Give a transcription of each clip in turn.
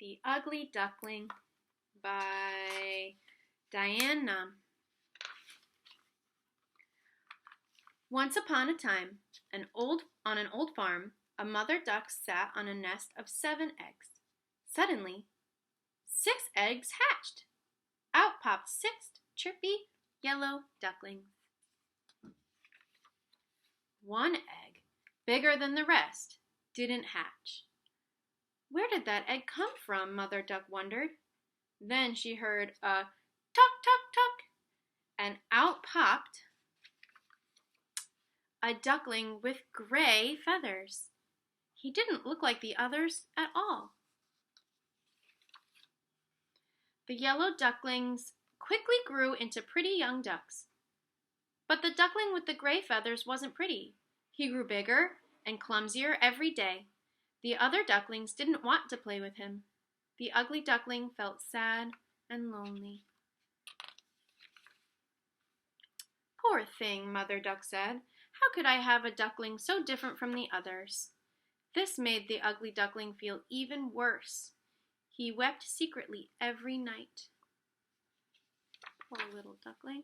The Ugly Duckling by Diane Namm. Once upon a time, on an old farm, a mother duck sat on a nest of 7 eggs. Suddenly, 6 eggs hatched. Out popped 6 chirpy yellow ducklings. One egg, bigger than the rest, didn't hatch. Where did that egg come from? Mother Duck wondered. Then she heard a tuck, tuck, tuck, and out popped a duckling with gray feathers. He didn't look like the others at all. The yellow ducklings quickly grew into pretty young ducks. But the duckling with the gray feathers wasn't pretty. He grew bigger and clumsier every day. The other ducklings didn't want to play with him. The ugly duckling felt sad and lonely. Poor thing, Mother Duck said. How could I have a duckling so different from the others? This made the ugly duckling feel even worse. He wept secretly every night. Poor little duckling.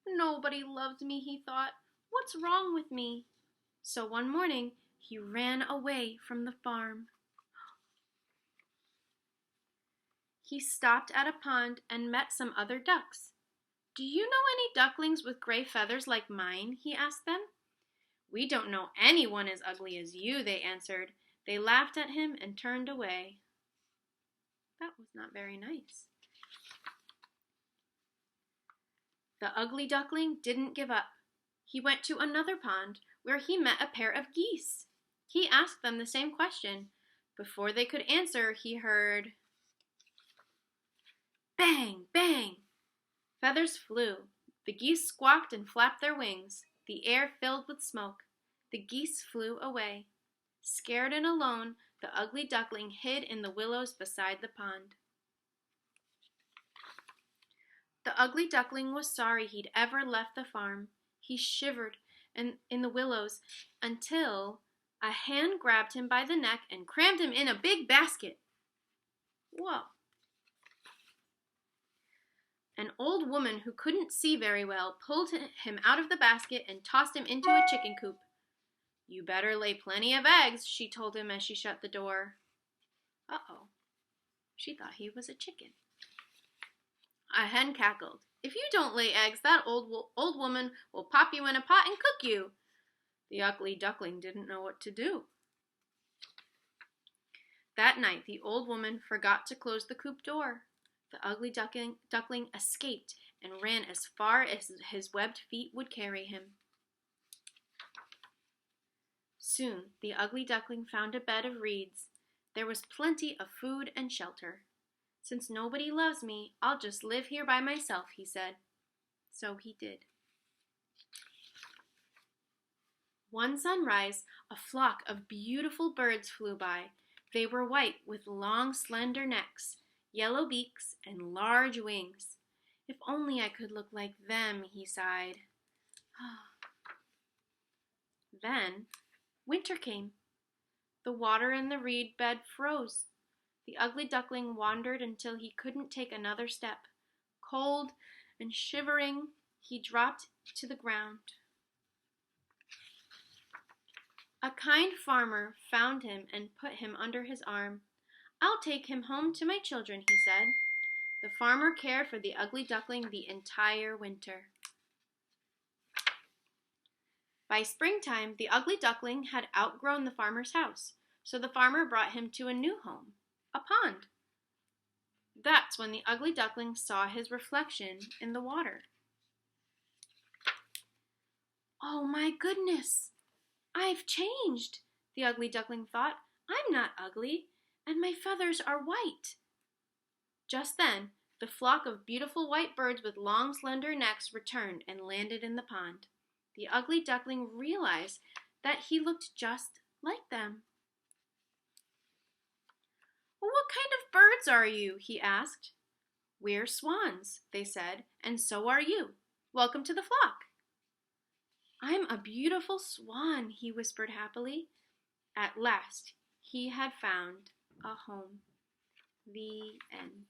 Nobody loves me, he thought. What's wrong with me? So one morning, he ran away from the farm. He stopped at a pond and met some other ducks. Do you know any ducklings with gray feathers like mine? He asked them. We don't know anyone as ugly as you, they answered. They laughed at him and turned away. That was not very nice. The ugly duckling didn't give up. He went to another pond where he met a pair of geese. He asked them the same question. Before they could answer, he heard bang, bang. Feathers flew. The geese squawked and flapped their wings. The air filled with smoke. The geese flew away. Scared and alone, the ugly duckling hid in the willows beside the pond. The ugly duckling was sorry he'd ever left the farm. He shivered in the willows until a hand grabbed him by the neck and crammed him in a big basket. Whoa. An old woman who couldn't see very well pulled him out of the basket and tossed him into a chicken coop. You better lay plenty of eggs, she told him as she shut the door. Uh-oh. She thought he was a chicken. A hen cackled. If you don't lay eggs, that old woman will pop you in a pot and cook you. The ugly duckling didn't know what to do. That night, the old woman forgot to close the coop door. The ugly duckling escaped and ran as far as his webbed feet would carry him. Soon, the ugly duckling found a bed of reeds. There was plenty of food and shelter. Since nobody loves me, I'll just live here by myself, he said. So he did. One sunrise, a flock of beautiful birds flew by. They were white with long, slender necks, yellow beaks, and large wings. If only I could look like them, he sighed. Then, winter came. The water in the reed bed froze. The ugly duckling wandered until he couldn't take another step. Cold and shivering, he dropped to the ground. A kind farmer found him and put him under his arm. I'll take him home to my children, he said. The farmer cared for the ugly duckling the entire winter. By springtime, the ugly duckling had outgrown the farmer's house, so the farmer brought him to a new home, a pond. That's when the ugly duckling saw his reflection in the water. Oh my goodness, I've changed, the ugly duckling thought. I'm not ugly, and my feathers are white. Just then, the flock of beautiful white birds with long, slender necks returned and landed in the pond. The ugly duckling realized that he looked just like them. What kind of birds are you? He asked. We're swans, they said, and so are you. Welcome to the flock. I'm a beautiful swan, he whispered happily. At last, he had found a home. The end.